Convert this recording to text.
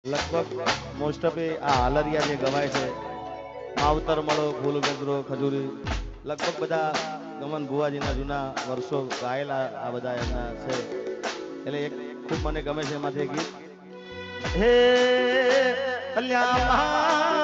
લગભગ most of આ હાલરિયા જે ગવાય છે, માવતર મળો ફૂલ ગજરો ખજૂરી, લગભગ બધા ગમન ભુવાજીના જૂના વર્ષો ગાયેલા આ બધા એમના છે. એટલે એક ખૂબ મને ગમે છે એમાંથી ગીત, હે કલ્યાણ